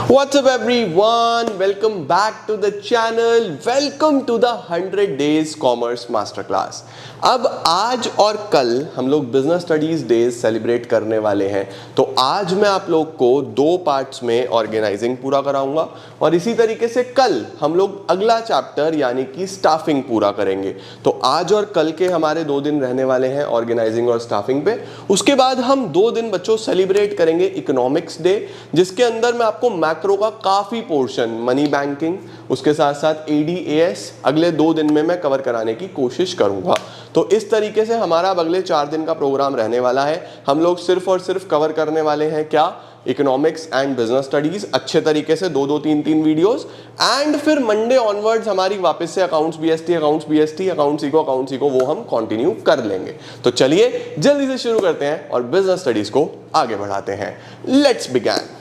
What's up everyone? Welcome back to the channel. Welcome to the 100 Days Commerce Masterclass. अब आज और कल हम लोग बिजनेस स्टडीज डेज सेलिब्रेट करने वाले हैं, तो आज मैं आप लोग को दो पार्ट्स में ऑर्गेनाइजिंग पूरा कराऊंगा और इसी तरीके से कल हम लोग अगला चैप्टर यानी कि स्टाफिंग पूरा करेंगे। तो आज और कल के हमारे 2 दिन रहने वाले हैं ऑर्गेनाइजिंग और स्टाफिंग पे। उसके बाद हम 2 दिन बच्चों सेलिब्रेट करेंगे इकोनॉमिक्स डे, जिसके अंदर मैं आपको मैक्रो का काफी पोर्शन, मनी बैंकिंग, उसके साथ साथ एडीएएस अगले 2 दिन में मैं कवर कराने की कोशिश करूंगा। तो इस तरीके से हमारा अब अगले 4 दिन का प्रोग्राम रहने वाला है। हम लोग सिर्फ और सिर्फ कवर करने वाले हैं क्या, इकोनॉमिक्स एंड बिजनेस स्टडीज अच्छे तरीके से 2-2 3-3 वीडियोस, एंड फिर मंडे ऑनवर्ड्स हमारी वापस से अकाउंट्स बीएसटी अकाउंट्स इको वो हम कंटिन्यू कर लेंगे। तो चलिए जल्दी से शुरू करते हैं और बिजनेस स्टडीज को आगे बढ़ाते हैं। Let's begin.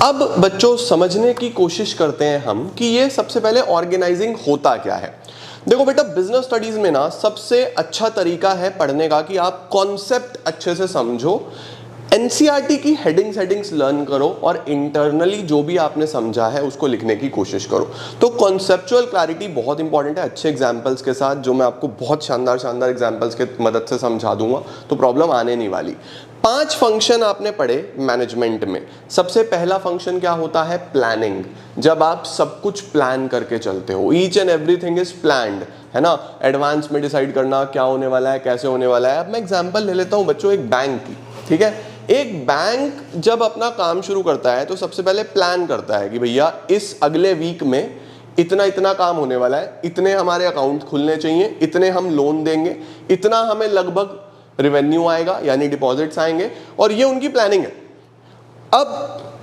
अब बच्चों समझने की कोशिश करते हैं हम कि ये सबसे पहले ऑर्गेनाइजिंग होता क्या है। देखो बेटा, बिजनेस स्टडीज में ना सबसे अच्छा तरीका है पढ़ने का कि आप कॉन्सेप्ट अच्छे से समझो, एनसीईआरटी की हेडिंग्स लर्न करो और इंटरनली जो भी आपने समझा है उसको लिखने की कोशिश करो। तो कॉन्सेप्चुअल क्लैरिटी बहुत इंपॉर्टेंट है, अच्छे एग्जांपल्स के साथ, जो मैं आपको बहुत शानदार एग्जांपल्स के मदद से समझा दूंगा, तो प्रॉब्लम आने नहीं वाली। 5 फंक्शन आपने पढ़े मैनेजमेंट में। सबसे पहला फंक्शन क्या होता है? प्लानिंग। जब आप सब कुछ प्लान करके चलते हो, each and everything is planned, है ना। एडवांस में डिसाइड करना क्या होने वाला है, कैसे होने वाला है। अब मैं एग्जांपल ले लेता हूं बच्चों एक बैंक की, ठीक है। एक बैंक जब अपना काम शुरू करता है तो सबसे पहले प्लान करता है कि भैया इस अगले वीक में इतना काम होने वाला है, इतने हमारे अकाउंट खुलने चाहिए, इतने हम लोन देंगे, इतना हमें लगभग रेवेन्यू आएगा यानी डिपॉजिट्स आएंगे, और ये उनकी प्लानिंग है। अब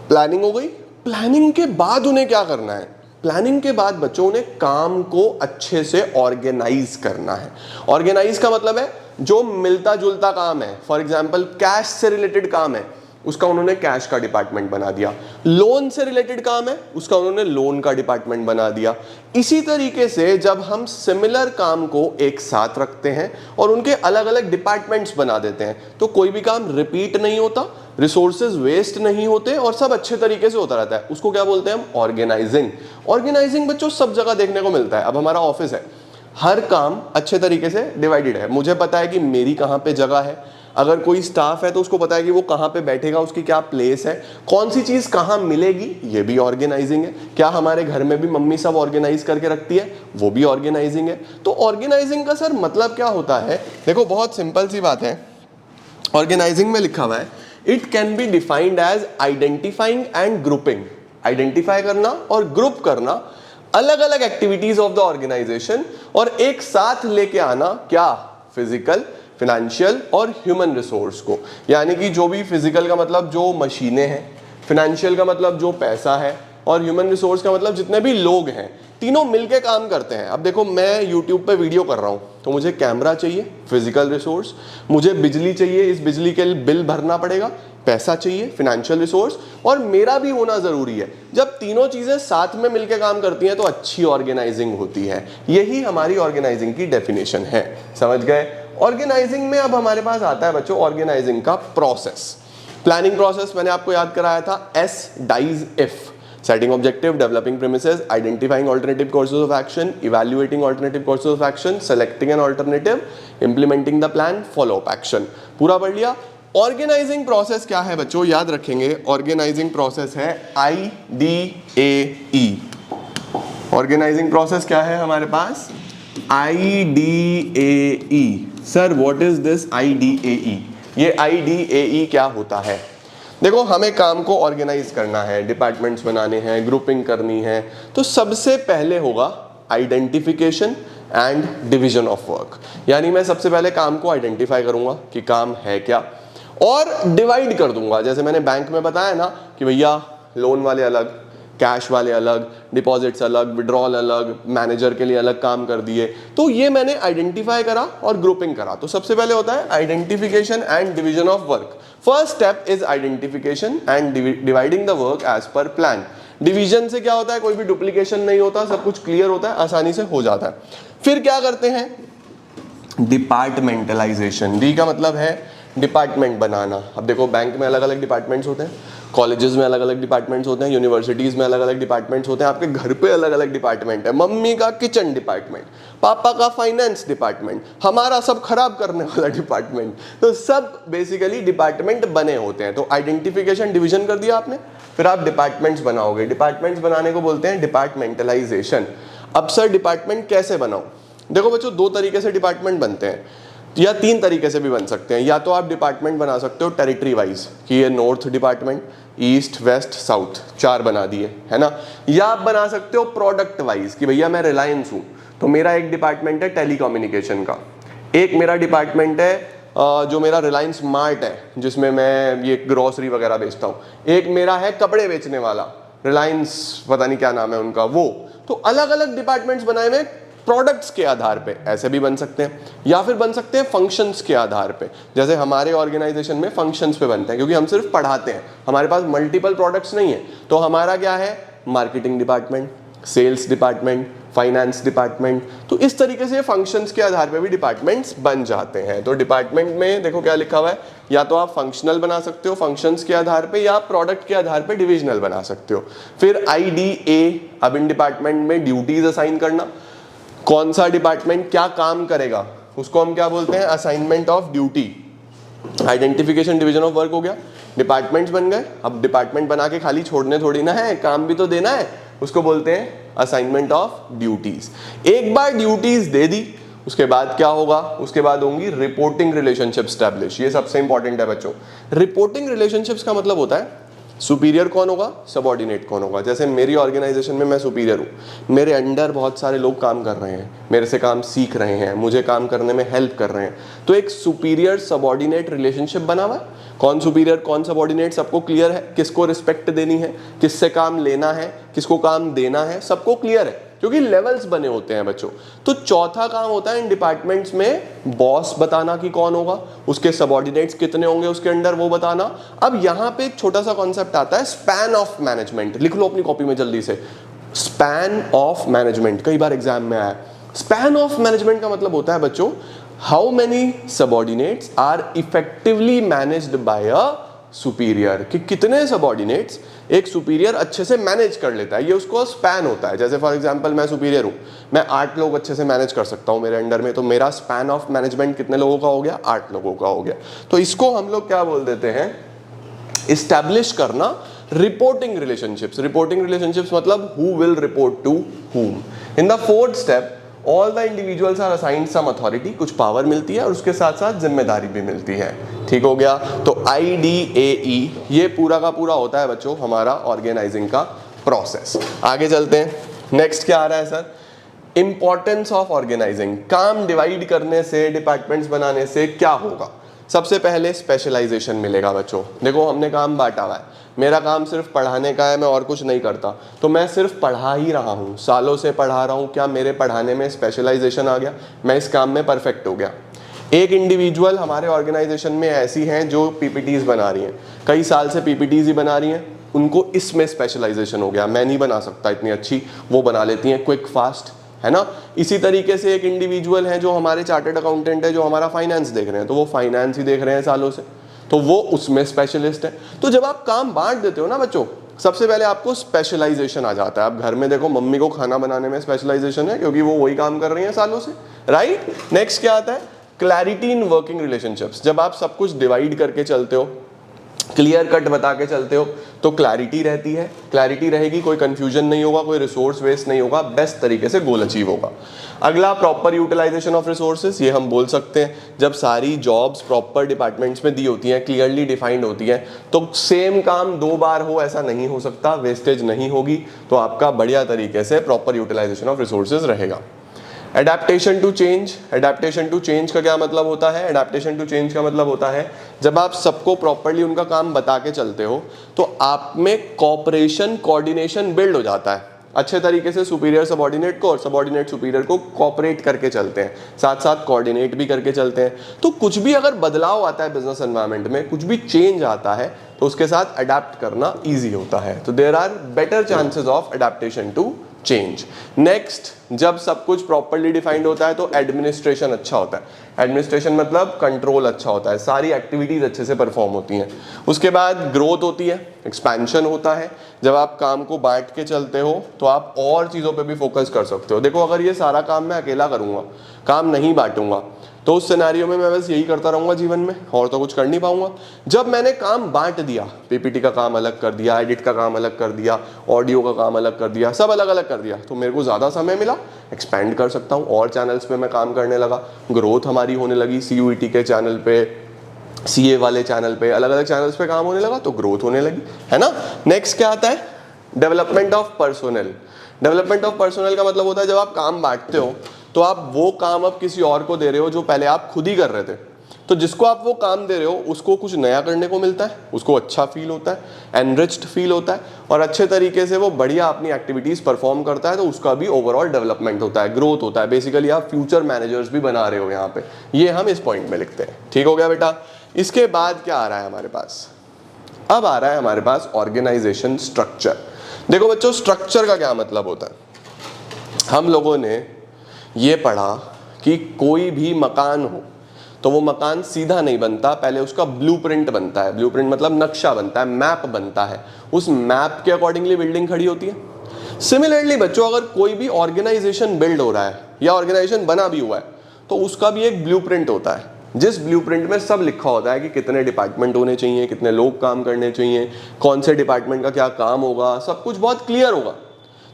प्लानिंग हो गई, प्लानिंग के बाद उन्हें क्या करना है? प्लानिंग के बाद बच्चों ने काम को अच्छे से ऑर्गेनाइज करना है। ऑर्गेनाइज का मतलब है जो मिलता जुलता काम है, फॉर एग्जाम्पल कैश से रिलेटेड काम है, उसका उन्होंने कैश का डिपार्टमेंट बना दिया। लोन से रिलेटेड काम है, उसका उन्होंने लोन का डिपार्टमेंट बना दिया। इसी तरीके से जब हम सिमिलर काम को एक साथ रखते हैं और उनके अलग अलग डिपार्टमेंट्स बना देते हैं, तो कोई भी काम रिपीट नहीं होता, रिसोर्सेज वेस्ट नहीं होते और सब अच्छे तरीके से होता रहता है। उसको क्या बोलते हैं हम? ऑर्गेनाइजिंग। ऑर्गेनाइजिंग बच्चों सब जगह देखने को मिलता है। अब हमारा ऑफिस है, हर काम अच्छे तरीके से डिवाइडेड है। मुझे पता है कि मेरी कहाँ पे जगह है, अगर कोई स्टाफ है तो उसको पता है कि वो कहाँ पे बैठेगा, उसकी क्या प्लेस है, कौन सी चीज़ कहाँ मिलेगी, ये भी ऑर्गेनाइजिंग है। क्या हमारे घर में भी मम्मी सब ऑर्गेनाइज करके रखती है, वो भी ऑर्गेनाइजिंग है। तो ऑर्गेनाइजिंग का सर मतलब क्या होता है? देखो बहुत सिंपल सी बात है, ऑर्गेनाइजिंग में लिखा हुआ है it can be defined as identifying and grouping. Identify करना और ग्रुप करना अलग अलग एक्टिविटीज ऑफ द ऑर्गेनाइजेशन और एक साथ लेके आना, क्या? फिजिकल, फाइनेंशियल और ह्यूमन रिसोर्स को। यानी कि जो भी फिजिकल का मतलब जो मशीनें हैं, फाइनेंशियल का मतलब जो पैसा है, और ह्यूमन रिसोर्स का मतलब जितने भी लोग हैं, तीनों मिलके काम करते हैं। अब देखो मैं यूट्यूब पे वीडियो कर रहा हूं तो मुझे कैमरा चाहिए, फिजिकल रिसोर्स, मुझे बिजली चाहिए, इस बिजली के बिल भरना पड़ेगा, पैसा चाहिए, फाइनेंशियल रिसोर्स, और मेरा भी होना जरूरी है। जब तीनों चीजें साथ में मिलकर काम करती हैं तो अच्छी ऑर्गेनाइजिंग होती है। यही हमारी ऑर्गेनाइजिंग की डेफिनेशन है, समझ गए। ऑर्गेनाइजिंग में अब हमारे पास आता है बच्चों ऑर्गेनाइजिंग का प्रोसेस। प्लानिंग प्रोसेस मैंने आपको याद कराया था, एस डाइज इफ, setting objective, developing premises, identifying alternative courses of action, evaluating alternative courses of action, selecting an alternative, implementing the plan, follow up action। पूरा पढ़ लिया। ऑर्गेनाइजिंग प्रोसेस क्या है बच्चों? याद रखेंगे ऑर्गेनाइजिंग प्रोसेस है IDAE। ऑर्गेनाइजिंग प्रोसेस क्या है हमारे पास? IDAE। Sir what is this IDAE? ये IDAE क्या होता है? देखो हमें काम को ऑर्गेनाइज करना है, डिपार्टमेंट्स बनाने हैं, ग्रुपिंग करनी है, तो सबसे पहले होगा identification and division of work. यानी मैं सबसे पहले काम को आइडेंटिफाई करूंगा कि काम है क्या, और डिवाइड कर दूंगा। जैसे मैंने बैंक में बताया ना कि भैया लोन वाले अलग, कैश वाले अलग, डिपॉजिट्स अलग, विड्रॉल अलग, मैनेजर के लिए अलग काम कर दिए। तो ये मैंने आइडेंटिफाई करा और ग्रुपिंग करा। तो सबसे पहले होता है identification and division of work. First step is identification and dividing the work as per plan. Division से क्या होता है, कोई भी डुप्लीकेशन नहीं होता, सब कुछ क्लियर होता है, आसानी से हो जाता है। फिर क्या करते हैं, डिपार्टमेंटलाइजेशन। डी का मतलब है डिपार्टमेंट बनाना। अब देखो बैंक में अलग अलग डिपार्टमेंट्स होते हैं, कॉलेजेस में अलग अलग डिपार्टमेंट्स होते हैं, यूनिवर्सिटीज़ में अलग अलग डिपार्टमेंट्स होते हैं, आपके घर पे अलग अलग डिपार्टमेंट है, मम्मी का किचन डिपार्टमेंट, पापा का फाइनेंस डिपार्टमेंट, हमारा सब खराब करने वाला डिपार्टमेंट। तो सब बेसिकली डिपार्टमेंट बने होते हैं। तो आइडेंटिफिकेशन डिवीजन कर दिया आपने, फिर आप डिपार्टमेंट्स बनाओगे। डिपार्टमेंट्स बनाने को बोलते हैं डिपार्टमेंटलाइजेशन। अब सर डिपार्टमेंट कैसे बनाओ? देखो बच्चों, दो तरीके से डिपार्टमेंट बनते हैं, या तीन तरीके से भी बन सकते हैं। या तो आप डिपार्टमेंट बना सकते हो टेरिटरी वाइज, कि ये north department, east, west, south, चार बना दिए, है ना। या आप बना सकते हो प्रोडक्ट वाइज, कि भैया मैं रिलायंस हूँ तो मेरा एक डिपार्टमेंट है टेलीकम्युनिकेशन का, एक मेरा डिपार्टमेंट है जो मेरा रिलायंस मार्ट है जिसमें मैं ये ग्रोसरी वगैरह बेचता हूँ, एक मेरा है कपड़े बेचने वाला, रिलायंस पता नहीं क्या नाम है उनका वो। तो अलग अलग डिपार्टमेंट्स बनाए हुए प्रोडक्ट्स के आधार पे, ऐसे भी बन सकते हैं। या फिर बन सकते हैं फंक्शंस के आधार पे, जैसे हमारे ऑर्गेनाइजेशन में फंक्शंस पे बनते हैं, क्योंकि हम सिर्फ पढ़ाते हैं, हमारे पास मल्टीपल प्रोडक्ट्स नहीं है। तो हमारा क्या है, marketing department, sales department, finance department. तो इस तरीके से फंक्शंस के आधार पे भी डिपार्टमेंट्स बन जाते हैं। तो डिपार्टमेंट में देखो क्या लिखा हुआ है, या तो आप फंक्शनल बना सकते हो फंक्शंस के आधार पे, या प्रोडक्ट के आधार पे डिविजनल बना सकते हो। फिर IDA, अब इन डिपार्टमेंट में ड्यूटीज असाइन करना, कौन सा डिपार्टमेंट क्या काम करेगा उसको हम क्या बोलते हैं, assignment of duty. Identification division of work हो गया, डिपार्टमेंट्स बन गए। अब डिपार्टमेंट बना के खाली छोड़ने थोड़ी ना है, काम भी तो देना है, उसको बोलते हैं असाइनमेंट ऑफ ड्यूटीज। एक बार ड्यूटीज दे दी, उसके बाद क्या होगा, उसके बाद होंगी रिपोर्टिंग रिलेशनशिप स्टैब्लिश। ये सबसे इंपॉर्टेंट है बच्चों। रिपोर्टिंग रिलेशनशिप्स का मतलब होता है सुपीरियर कौन होगा, सबऑर्डिनेट कौन होगा। जैसे मेरी ऑर्गेनाइजेशन में मैं सुपीरियर हूँ, मेरे अंडर बहुत सारे लोग काम कर रहे हैं, मेरे से काम सीख रहे हैं, मुझे काम करने में हेल्प कर रहे हैं। तो एक सुपीरियर सबऑर्डिनेट रिलेशनशिप बना हुआ है। कौन सुपीरियर कौन सबऑर्डिनेट सबको क्लियर है, किसको रिस्पेक्ट देनी है, किससे काम लेना है, किसको काम देना है, सबको क्लियर है, क्योंकि लेवल्स बने होते हैं बच्चों। तो चौथा काम होता है इन डिपार्टमेंट्स में बॉस बताना कि कौन होगा, उसके सबऑर्डिनेट्स कितने होंगे उसके अंडर वो बताना। अब यहां पे एक छोटा सा कॉन्सेप्ट आता है स्पैन ऑफ मैनेजमेंट। लिख लो अपनी कॉपी में जल्दी से, स्पैन ऑफ मैनेजमेंट, कई बार एग्जाम में आया। स्पैन ऑफ मैनेजमेंट का मतलब होता है बच्चों, how many subordinates are effectively managed by a superior, कि कितने सबऑर्डिनेट्स एक सुपीरियर अच्छे से मैनेज कर लेता है, ये उसको स्पैन होता है। जैसे फॉर एग्जांपल मैं सुपीरियर हूँ, मैं 8 लोग अच्छे से मैनेज कर सकता हूँ मेरे अंडर में, तो मेरा स्पैन ऑफ मैनेजमेंट कितने लोगों का हो गया, 8 लोगों का हो गया। तो इसको हम लोग क्या बोल देते हैं, इस्टेब्लिश करना रिपोर्टिंग रिलेशनशिप्स। रिपोर्टिंग रिलेशनशिप्स मतलब who will report to whom. In the fourth step all the individuals are assigned some authority, कुछ पावर मिलती है और उसके साथ साथ जिम्मेदारी भी मिलती है। ठीक हो गया। तो IDAE ये पूरा का पूरा होता है बच्चों हमारा ऑर्गेनाइजिंग का प्रोसेस। आगे चलते हैं, नेक्स्ट क्या आ रहा है सर, इंपॉर्टेंस ऑफ ऑर्गेनाइजिंग। काम डिवाइड करने से, डिपार्टमेंट्स बनाने से क्या होगा, सबसे पहले स्पेशलाइजेशन मिलेगा बच्चों। देखो हमने काम बांटा हुआ है, मेरा काम सिर्फ पढ़ाने का है, मैं और कुछ नहीं करता, तो मैं सिर्फ पढ़ा ही रहा हूँ, सालों से पढ़ा रहा हूँ, क्या मेरे पढ़ाने में स्पेशलाइजेशन आ गया, मैं इस काम में परफेक्ट हो गया। एक इंडिविजुअल हमारे ऑर्गेनाइजेशन में ऐसी हैं जो PPTs बना रही हैं, कई साल से PPTs ही बना रही हैं, उनको इसमें स्पेशलाइजेशन हो गया, मैं नहीं बना सकता इतनी अच्छी, वो बना लेती हैं क्विक फास्ट, है ना। इसी तरीके से एक इंडिविजुअल है जो हमारे चार्टर्ड अकाउंटेंट है, जो हमारा फाइनेंस देख रहे हैं, तो वो फाइनेंस ही देख रहे हैं सालों से, तो वो उसमें स्पेशलिस्ट है। तो जब आप काम बांट देते हो ना बच्चों, सबसे पहले आपको स्पेशलाइजेशन आ जाता है। आप घर में देखो, मम्मी को खाना बनाने में स्पेशलाइजेशन है, क्योंकि वो वही काम कर रही हैं सालों से, राइट। नेक्स्ट क्या आता है, क्लैरिटी इन वर्किंग रिलेशनशिप्स। जब आप सब कुछ डिवाइड करके चलते हो, क्लियर कट बता के चलते हो, तो क्लैरिटी रहती है। क्लैरिटी रहेगी, कोई कंफ्यूजन नहीं होगा, कोई रिसोर्स वेस्ट नहीं होगा, बेस्ट तरीके से गोल अचीव होगा। अगला प्रॉपर यूटिलाइजेशन ऑफ रिसोर्सेज। ये हम बोल सकते हैं, जब सारी जॉब्स प्रॉपर डिपार्टमेंट्स में दी होती हैं, क्लियरली डिफाइंड होती हैं, तो सेम काम 2 बार हो ऐसा नहीं हो सकता, वेस्टेज नहीं होगी, तो आपका बढ़िया तरीके से प्रॉपर यूटिलाइजेशन ऑफ रिसोर्सेज रहेगा। Adaptation to change. Adaptation to change का क्या मतलब होता है, एडेप्टेशन टू चेंज का मतलब होता है जब आप सबको प्रॉपर्ली उनका काम बता के चलते हो, तो आप में कोऑपरेशन, कोऑर्डिनेशन बिल्ड हो जाता है। अच्छे तरीके से सुपीरियर सबॉर्डिनेट को और सबॉर्डिनेट सुपीरियर को कोऑपरेट करके चलते हैं, साथ साथ कोऑर्डिनेट भी करके चलते हैं। तो कुछ भी अगर बदलाव आता है बिजनेस एनवायरनमेंट में, कुछ भी चेंज आता है, तो उसके साथ अडेप्ट करना ईजी होता है। तो there are better chances of adaptation to change. Next, जब सब कुछ प्रॉपर्ली डिफाइंड होता है तो एडमिनिस्ट्रेशन अच्छा होता है। एडमिनिस्ट्रेशन मतलब कंट्रोल अच्छा होता है, सारी एक्टिविटीज अच्छे से परफॉर्म होती हैं। उसके बाद ग्रोथ होती है, एक्सपेंशन होता है। जब आप काम को बांट के चलते हो तो आप और चीज़ों पे भी फोकस कर सकते हो। देखो, अगर ये सारा काम मैं अकेला करूँगा, काम नहीं बांटूंगा, तो उस सिनेरियो में मैं बस यही करता रहूँगा जीवन में, और तो कुछ कर नहीं पाऊंगा। जब मैंने काम बांट दिया, पीपीटी का काम अलग कर दिया, एडिट का काम अलग कर दिया, ऑडियो का काम अलग कर दिया, सब अलग अलग कर दिया, तो मेरे को ज़्यादा समय मिला, एक्सपेंड कर सकता हूँ, और चैनल्स पे मैं काम करने लगा, ग्रोथ हमारी होने लगी। CUET के चैनल पे, CA वाले चैनल पे, अलग अलग चैनल्स पे काम होने लगा, तो ग्रोथ होने लगी, है ना। नेक्स्ट क्या आता है? Development of personnel. Development of personnel का मतलब होता है जब आप काम बांटते हो तो आप वो काम अब किसी और को दे रहे हो जो पहले आप खुद ही कर रहे थे। तो जिसको आप वो काम दे रहे हो उसको कुछ नया करने को मिलता है, उसको अच्छा फील होता है, एनरिच्ड फील होता है, और अच्छे तरीके से वो बढ़िया अपनी एक्टिविटीज परफॉर्म करता है, तो उसका भी ओवरऑल डेवलपमेंट होता है, ग्रोथ होता है। बेसिकली आप फ्यूचर मैनेजर्स भी बना रहे हो यहाँ पे, ये हम इस पॉइंट में लिखते हैं। ठीक हो गया बेटा। इसके बाद क्या आ रहा है हमारे पास? अब आ रहा है हमारे पास ऑर्गेनाइजेशन स्ट्रक्चर। देखो बच्चों, स्ट्रक्चर का क्या मतलब होता है? हम लोगों ने ये पढ़ा कि कोई भी मकान हो तो वो मकान सीधा नहीं बनता, पहले उसका ब्लूप्रिंट बनता है। ब्लूप्रिंट मतलब नक्शा बनता है, मैप बनता है, उस मैप के अकॉर्डिंगली बिल्डिंग खड़ी होती है। सिमिलरली बच्चों, अगर कोई भी ऑर्गेनाइजेशन बिल्ड हो रहा है या ऑर्गेनाइजेशन बना भी हुआ है तो उसका भी एक ब्लूप्रिंट होता है, जिस ब्लूप्रिंट में सब लिखा होता है कि कितने डिपार्टमेंट होने चाहिए, कितने लोग काम करने चाहिए, कौन से डिपार्टमेंट का क्या काम होगा, सब कुछ बहुत क्लियर होगा।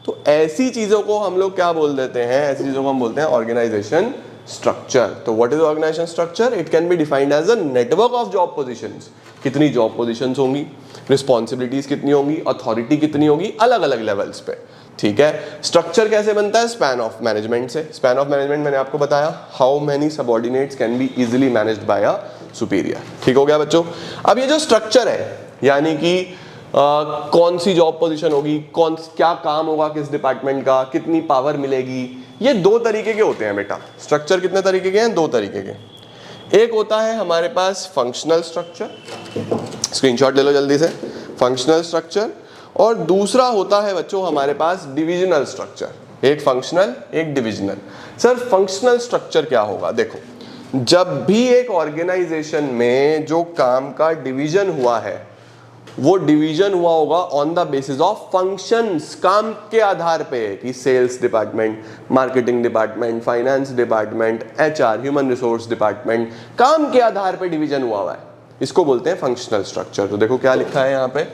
तो ऐसी चीजों को हम लोग क्या बोल देते हैं? ऐसी चीजों को हम बोलते हैं ऑर्गेनाइजेशन स्ट्रक्चर। तो what is organization structure? It can be defined as a network of job positions. कितनी जॉब पोजीशंस होंगी, रिस्पॉन्सिबिलिटीज कितनी होंगी, अथॉरिटी कितनी होगी, अलग अलग लेवल्स पे। ठीक है। स्ट्रक्चर कैसे बनता है? स्पैन ऑफ मैनेजमेंट से। स्पैन ऑफ मैनेजमेंट मैंने आपको बताया, how many subordinates can be easily managed by a superior. ठीक हो गया बच्चों। अब ये जो स्ट्रक्चर है, यानी कि कौन सी जॉब पोजीशन होगी, क्या काम होगा किस डिपार्टमेंट का, कितनी पावर मिलेगी, ये दो तरीके के होते हैं बेटा। स्ट्रक्चर कितने तरीके के हैं? दो तरीके के। एक होता है हमारे पास फंक्शनल स्ट्रक्चर, स्क्रीनशॉट ले लो जल्दी से, फंक्शनल स्ट्रक्चर। और दूसरा होता है बच्चों हमारे पास डिविजनल स्ट्रक्चर। एक फंक्शनल, एक डिविजनल। सर फंक्शनल स्ट्रक्चर क्या होगा? देखो, जब भी एक ऑर्गेनाइजेशन में जो काम का डिवीजन हुआ है, वो डिवीजन हुआ होगा on the basis of functions, काम के आधार पे, कि sales department, marketing department, finance department, HR, human resource department, काम के आधार पे डिवीजन हुआ है, इसको बोलते हैं फंक्शनल स्ट्रक्चर। तो देखो क्या लिखा है यहाँ पे,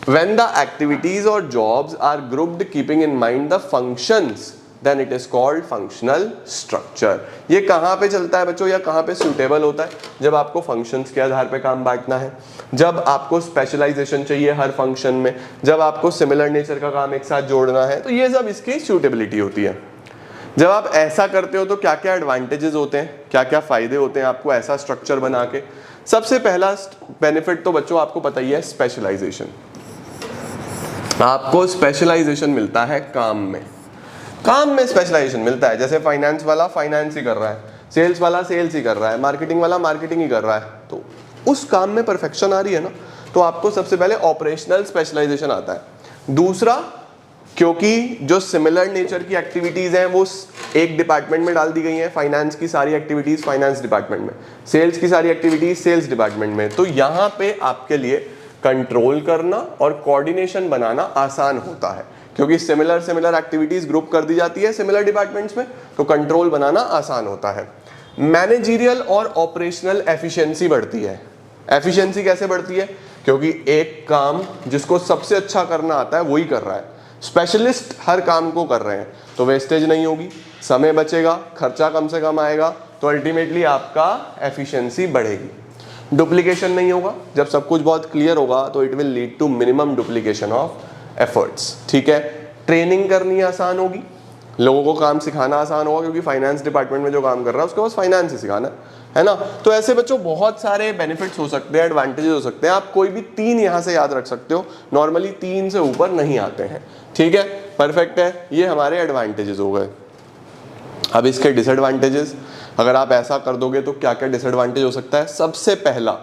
when the activities or jobs are grouped keeping in mind the functions then it is called functional structure। ये कहाँ पे चलता है बच्चों, या कहाँ पे suitable होता है? जब आपको functions के आधार पे काम बांटना है, जब आपको specialization चाहिए हर function में, जब आपको similar nature का काम एक साथ जोड़ना है, तो ये सब इसकी suitability होती है। जब आप ऐसा करते हो तो क्या क्या एडवांटेजेस होते हैं, क्या क्या फायदे होते हैं आपको ऐसा स्ट्रक्चर बना के? सबसे पहला बेनिफिट तो बच्चों आपको पता ही है, स्पेशलाइजेशन। आपको स्पेशलाइजेशन मिलता है काम में, काम में स्पेशलाइजेशन मिलता है। जैसे फाइनेंस वाला फाइनेंस ही कर रहा है, सेल्स वाला सेल्स ही कर रहा है, मार्केटिंग वाला मार्केटिंग ही कर रहा है, तो उस काम में परफेक्शन आ रही है ना, तो आपको सबसे पहले ऑपरेशनल स्पेशलाइजेशन आता है। दूसरा, क्योंकि जो सिमिलर नेचर की एक्टिविटीज हैं वो एक डिपार्टमेंट में डाल दी गई हैं, फाइनेंस की सारी एक्टिविटीज फाइनेंस डिपार्टमेंट में, सेल्स की सारी एक्टिविटीज सेल्स डिपार्टमेंट में, तो यहाँ पे आपके लिए कंट्रोल करना और कोऑर्डिनेशन बनाना आसान होता है, क्योंकि सिमिलर एक्टिविटीज ग्रुप कर दी जाती है सिमिलर डिपार्टमेंट्स में, तो कंट्रोल बनाना आसान होता है। मैनेजरियल और ऑपरेशनल एफिशिएंसी बढ़ती है। एफिशिएंसी कैसे बढ़ती है? क्योंकि एक काम जिसको सबसे अच्छा करना आता है वही कर रहा है, स्पेशलिस्ट हर काम को कर रहे हैं, तो वेस्टेज नहीं होगी, समय बचेगा, खर्चा कम से कम आएगा, तो अल्टीमेटली आपका एफिशिएंसी बढ़ेगी। डुप्लीकेशन नहीं होगा, जब सब कुछ बहुत क्लियर होगा तो it will lead to minimum duplication of efforts. ठीक है। ट्रेनिंग करनी आसान होगी, लोगों को काम सिखाना आसान होगा, क्योंकि फाइनेंस डिपार्टमेंट में जो काम कर रहा है उसके पास फाइनेंस ही सिखाना है ना। तो ऐसे बच्चों बहुत सारे बेनिफिट्स हो सकते हैं, एडवांटेजेस हो सकते हैं। आप कोई भी 3 यहाँ से याद रख सकते हो, नॉर्मली 3 से ऊपर नहीं आते हैं। ठीक है। परफेक्ट है, ये हमारे एडवांटेजेस हो गए। अब इसके डिसएडवांटेजेस, अगर आप ऐसा कर दोगे तो क्या क्या डिसएडवांटेज हो सकता है। सबसे पहला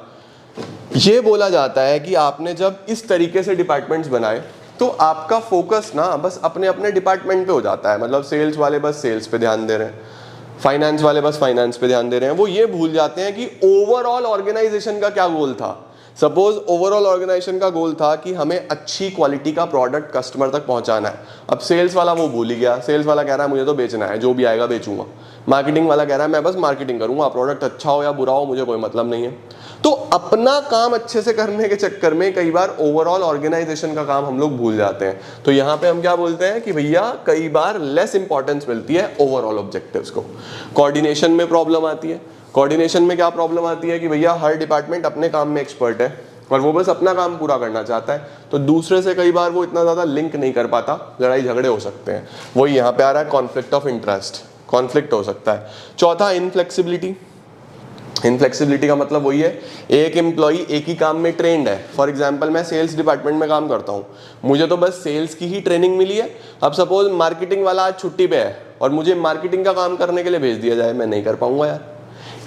ये बोला जाता है कि आपने जब इस तरीके से डिपार्टमेंट्स बनाए तो आपका फोकस ना बस अपने अपने डिपार्टमेंट पे हो जाता है। मतलब सेल्स वाले बस सेल्स पे ध्यान दे रहे हैं, फाइनेंस वाले बस फाइनेंस पे ध्यान दे रहे हैं। वो ये भूल जाते हैं कि ओवरऑल ऑर्गेनाइजेशन का क्या गोल था। सपोज ओवरऑल ऑर्गेनाइजेशन का गोल था कि हमें अच्छी क्वालिटी का प्रोडक्ट कस्टमर तक पहुंचाना है। अब सेल्स वाला वो भूल ही गया, सेल्स वाला कह रहा है मुझे तो बेचना है, जो भी आएगा बेचूंगा। मार्केटिंग वाला कह रहा है मैं बस मार्केटिंग करूंगा, प्रोडक्ट अच्छा हो या बुरा हो मुझे कोई मतलब नहीं है। तो अपना काम अच्छे से करने के चक्कर में कई बार ओवरऑल ऑर्गेनाइजेशन का काम हम लोग भूल जाते हैं। तो यहाँ पे हम क्या बोलते हैं कि भैया कई बार लेस इंपॉर्टेंस मिलती है ओवरऑल ऑब्जेक्टिव्स को। कोऑर्डिनेशन में प्रॉब्लम आती है। कोऑर्डिनेशन में क्या प्रॉब्लम आती है कि भैया हर डिपार्टमेंट अपने काम में एक्सपर्ट है और वो बस अपना काम पूरा करना चाहता है, तो दूसरे से कई बार वो इतना ज़्यादा लिंक नहीं कर पाता, लड़ाई झगड़े हो सकते हैं। वही यहाँ पे आ रहा है कॉन्फ्लिक्ट ऑफ इंटरेस्ट, कॉन्फ्लिक्ट हो सकता है। चौथा इनफ्लेक्सिबिलिटी। इनफ्लेक्सिबिलिटी का मतलब वही है, एक एम्प्लॉई एक ही काम में ट्रेंड है। फॉर एग्जांपल मैं सेल्स डिपार्टमेंट में काम करता हूँ, मुझे तो बस सेल्स की ही ट्रेनिंग मिली है। अब सपोज मार्केटिंग वाला आज छुट्टी पे है और मुझे मार्केटिंग का काम करने के लिए भेज दिया जाए, मैं नहीं कर पाऊंगा यार।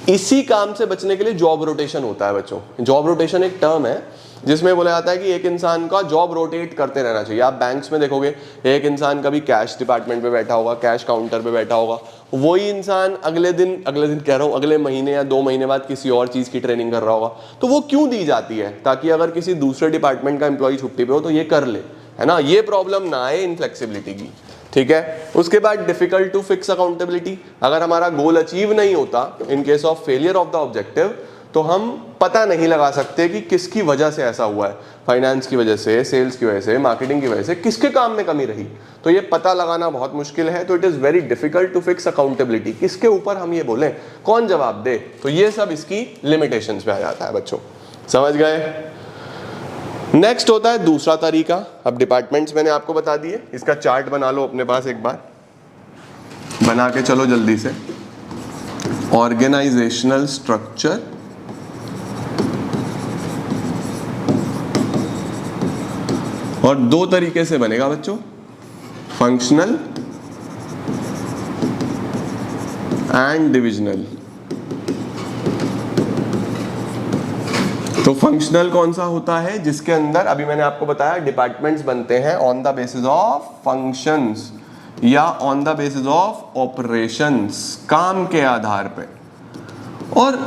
इसी काम से बचने के लिए जॉब रोटेशन होता है बच्चों। जॉब रोटेशन एक टर्म है जिसमें बोला जाता है कि एक इंसान का जॉब रोटेट करते रहना चाहिए। आप बैंक्स में देखोगे एक इंसान कभी कैश डिपार्टमेंट पे बैठा होगा, कैश काउंटर पे बैठा होगा, वही इंसान अगले दिन कह रहा हूँ अगले महीने या 2 महीने बाद किसी और चीज़ की ट्रेनिंग कर रहा होगा। तो वो क्यों दी जाती है, ताकि अगर किसी दूसरे डिपार्टमेंट का एम्प्लॉय छुट्टी पे हो तो ये कर ले, है ना, ये प्रॉब्लम ना आए इनफ्लेक्सिबिलिटी की। ठीक है। उसके बाद डिफिकल्ट टू फिक्स अकाउंटेबिलिटी। अगर हमारा गोल अचीव नहीं होता in case of failure of the objective, तो हम पता नहीं लगा सकते कि किसकी वजह से ऐसा हुआ है। फाइनेंस की वजह से, सेल्स की वजह से, मार्केटिंग की वजह से, किसके काम में कमी रही, तो ये पता लगाना बहुत मुश्किल है। तो it is very difficult to fix accountability. किसके ऊपर हम ये बोलें, कौन जवाब दे, तो ये सब इसकी लिमिटेशंस पे आ जाता है बच्चों। समझ गए। नेक्स्ट होता है दूसरा तरीका। अब डिपार्टमेंट्स मैंने आपको बता दिए, इसका चार्ट बना लो अपने पास, एक बार बना के चलो जल्दी से। ऑर्गेनाइजेशनल स्ट्रक्चर और 2 तरीके से बनेगा बच्चों, फंक्शनल एंड डिविजनल। तो फंक्शनल कौन सा होता है, जिसके अंदर अभी मैंने आपको बताया डिपार्टमेंट्स बनते हैं on the basis of functions या on the basis of operations, काम के आधार पे। और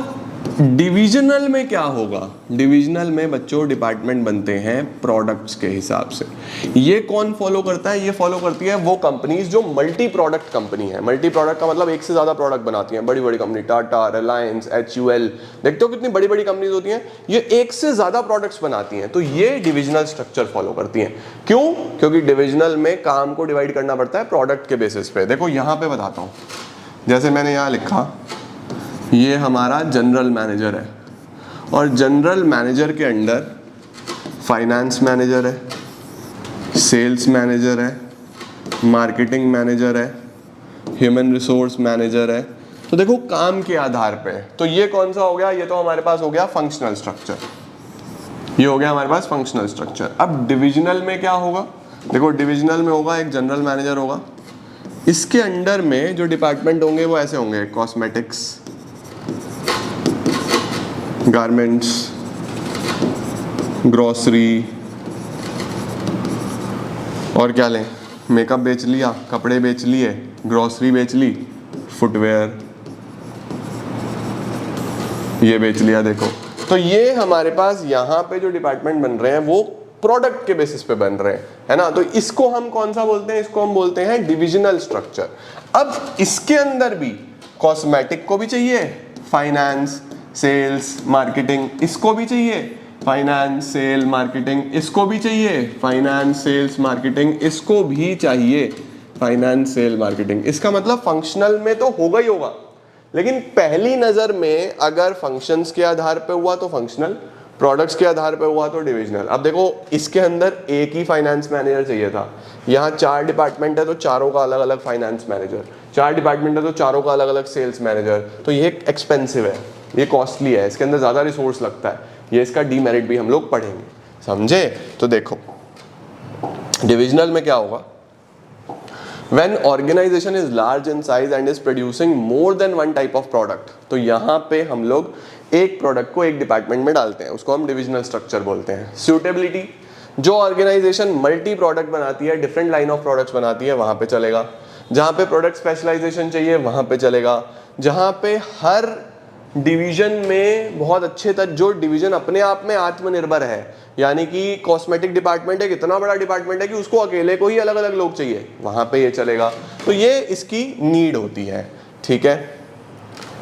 डिविजनल में क्या होगा, डिविजनल में बच्चों डिपार्टमेंट बनते हैं प्रोडक्ट्स के हिसाब से। ये कौन फॉलो करता है, ये फॉलो करती है वो कंपनीज जो मल्टी प्रोडक्ट कंपनी है। मल्टी प्रोडक्ट का मतलब एक से ज्यादा प्रोडक्ट बनाती हैं। बड़ी बड़ी कंपनी टाटा, रिलायंस, HUL, देखते हो कितनी बड़ी बड़ी कंपनीज होती हैं, ये एक से ज्यादा प्रोडक्ट्स बनाती हैं। तो ये डिविजनल स्ट्रक्चर फॉलो करती हैं। क्यों, क्योंकि डिविजनल में काम को डिवाइड करना पड़ता है प्रोडक्ट के बेसिस पे। देखो यहाँ पे बताता हूँ, जैसे मैंने यहाँ लिखा, ये हमारा जनरल मैनेजर है और जनरल मैनेजर के अंडर फाइनेंस मैनेजर है, सेल्स मैनेजर है, मार्केटिंग मैनेजर है, ह्यूमन रिसोर्स मैनेजर है। तो देखो काम के आधार पे, तो ये कौन सा हो गया, ये तो हमारे पास हो गया फंक्शनल स्ट्रक्चर। ये हो गया हमारे पास फंक्शनल स्ट्रक्चर। अब डिविजनल में क्या होगा, देखो डिविजनल में होगा एक जनरल मैनेजर होगा, इसके अंडर में जो डिपार्टमेंट होंगे वो ऐसे होंगे, कॉस्मेटिक्स, गारमेंट्स, ग्रोसरी, और क्या लें, मेकअप बेच लिया, कपड़े बेच लिए, ग्रोसरी बेच ली, फुटवेयर ये बेच लिया। देखो तो ये हमारे पास यहाँ पे जो डिपार्टमेंट बन रहे हैं वो प्रोडक्ट के बेसिस पे बन रहे हैं, है ना। तो इसको हम कौन सा बोलते हैं, इसको हम बोलते हैं डिविजनल स्ट्रक्चर। अब इसके अंदर भी कॉस्मेटिक को भी चाहिए, फाइनेंस, सेल्स, मार्केटिंग, इसको भी चाहिए, फाइनेंस, सेल, मार्केटिंग, इसको भी चाहिए, फाइनेंस, सेल्स, मार्केटिंग, इसको भी चाहिए, फाइनेंस, सेल, मार्केटिंग। इसका मतलब फंक्शनल में तो होगा ही होगा, लेकिन पहली नजर में अगर फंक्शंस के आधार पे हुआ तो फंक्शनल, प्रोडक्ट्स के आधार पे हुआ तो डिविजनल। अब देखो इसके अंदर एक ही फाइनेंस मैनेजर चाहिए था, यहाँ 4 डिपार्टमेंट है तो चारों का अलग अलग फाइनेंस मैनेजर, 4 डिपार्टमेंट है तो चारों का अलग अलग सेल्स मैनेजर। तो ये एक्सपेंसिव है, ये कॉस्टली है, इसके अंदर ज़्यादा रिसोर्स लगता है, ये इसका डीमेरिट भी हम लोग पढ़ेंगे, समझे। तो देखो डिविजनल में क्या होगा, When organization is large in size and is producing more than one type of product, तो यहाँ पे हम लोग एक प्रोडक्ट को एक डिपार्टमेंट में डालते हैं, उसको हम डिविजनल स्ट्रक्चर बोलते हैं। सूटेबिलिटी, जो ऑर्गेनाइजेशन मल्टी प्रोडक्ट बनाती है, डिफरेंट लाइन ऑफ प्रोडक्ट्स बनाती है, वहाँ पे चलेगा। जहाँ पे प्रोडक्ट स्पेशलाइजेशन चाहिए वहाँ पे चलेगा। जहाँ पे हर डिवीजन में बहुत अच्छे तक, जो डिवीजन अपने आप में आत्मनिर्भर है, यानी कि कॉस्मेटिक डिपार्टमेंट एक इतना बड़ा डिपार्टमेंट है कि उसको अकेले को ही अलग अलग लोग चाहिए, वहाँ पे ये चलेगा। तो ये इसकी नीड होती है, ठीक है।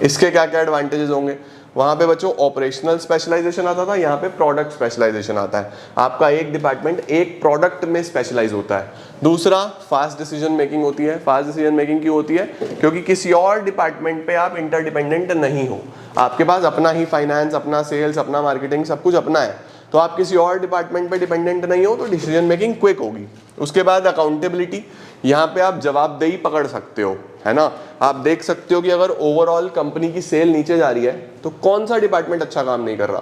इसके क्या क्या एडवांटेजेस होंगे? वहाँ पे बच्चों ऑपरेशनल स्पेशलाइजेशन आता था, यहाँ पे प्रोडक्ट स्पेशलाइजेशन आता है। आपका एक डिपार्टमेंट एक प्रोडक्ट में स्पेशलाइज होता है। दूसरा, फास्ट डिसीजन मेकिंग होती है। फास्ट डिसीजन मेकिंग क्यों होती है? क्योंकि किसी और डिपार्टमेंट पे आप इंटरडिपेंडेंट नहीं हो, आपके पास अपना ही फाइनेंस, अपना सेल्स, अपना मार्केटिंग, सब कुछ अपना है, तो आप किसी और डिपार्टमेंट पे डिपेंडेंट नहीं हो, तो डिसीजन मेकिंग क्विक होगी। उसके बाद अकाउंटेबिलिटी, यहाँ पे आप जवाबदेही पकड़ सकते हो, है ना। आप देख सकते हो कि अगर ओवरऑल कंपनी की सेल नीचे जा रही है तो कौन सा डिपार्टमेंट अच्छा काम नहीं कर रहा।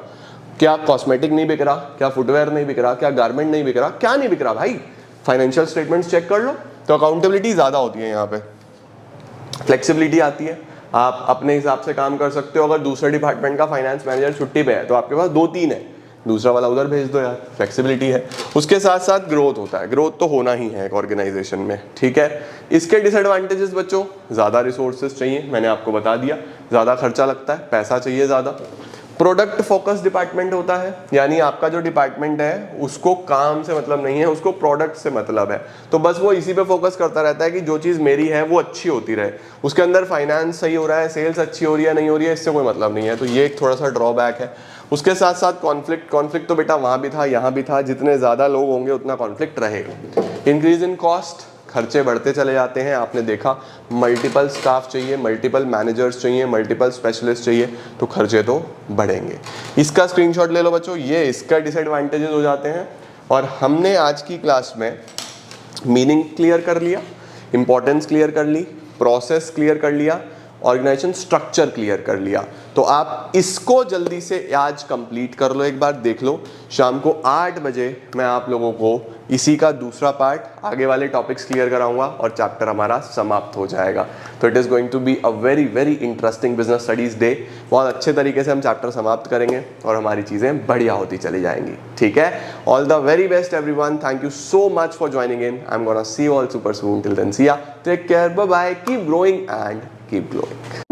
क्या कॉस्मेटिक नहीं बिक रहा, क्या फुटवेयर नहीं बिक रहा, क्या गारमेंट नहीं बिक रहा, क्या नहीं बिक रहा भाई, फाइनेंशियल स्टेटमेंट्स चेक कर लो। तो अकाउंटेबिलिटी ज़्यादा होती है यहाँ पे। फ्लेक्सिबिलिटी आती है, आप अपने हिसाब से काम कर सकते हो। अगर दूसरे डिपार्टमेंट का फाइनेंस मैनेजर छुट्टी पे है तो आपके पास 2-3 है, दूसरा वाला उधर भेज दो यार, फ्लेक्सिबिलिटी है। उसके साथ साथ ग्रोथ होता है, ग्रोथ तो होना ही है एक ऑर्गेनाइजेशन में, ठीक है। इसके डिसएडवांटेजेस बच्चों, ज़्यादा रिसोर्सेज चाहिए, मैंने आपको बता दिया, ज़्यादा खर्चा लगता है, पैसा चाहिए ज़्यादा। प्रोडक्ट फोकस डिपार्टमेंट होता है, यानी आपका जो डिपार्टमेंट है उसको काम से मतलब नहीं है, उसको प्रोडक्ट से मतलब है। तो बस वो इसी पे फोकस करता रहता है कि जो चीज़ मेरी है वो अच्छी होती रहे। उसके अंदर फाइनेंस सही हो रहा है, सेल्स अच्छी हो रही है नहीं हो रही है, इससे कोई मतलब नहीं है। तो ये एक थोड़ा सा ड्रॉबैक है। उसके साथ साथ कॉन्फ्लिक्ट तो बेटा वहाँ भी था यहाँ भी था, जितने ज़्यादा लोग होंगे उतना कॉन्फ्लिक्ट रहेगा। इंक्रीज इन कॉस्ट, खर्चे बढ़ते चले जाते हैं, आपने देखा मल्टीपल स्टाफ चाहिए, मल्टीपल मैनेजर्स चाहिए, मल्टीपल स्पेशलिस्ट चाहिए, तो खर्चे तो बढ़ेंगे। इसका स्क्रीनशॉट ले लो बच्चों, ये इसका डिसएडवांटेजेस हो जाते हैं। और हमने आज की क्लास में मीनिंग क्लियर कर लिया, इंपॉर्टेंस क्लियर कर ली, प्रोसेस क्लियर कर लिया, ऑर्गेनाइजेशन स्ट्रक्चर क्लियर कर लिया। तो आप इसको जल्दी से आज कंप्लीट कर लो, एक बार देख लो। शाम को 8 बजे मैं आप लोगों को इसी का दूसरा पार्ट, आगे वाले टॉपिक्स क्लियर कराऊंगा और चैप्टर हमारा समाप्त हो जाएगा। तो it is going to be a very very interesting business studies day. बहुत अच्छे तरीके से हम चैप्टर समाप्त करेंगे और हमारी चीज़ें बढ़िया होती चली जाएंगी, ठीक है। All the very best everyone, thank you so much for joining in. I am gonna see you all super soon, till then see ya, take care, bye bye, keep growing and keep glowing.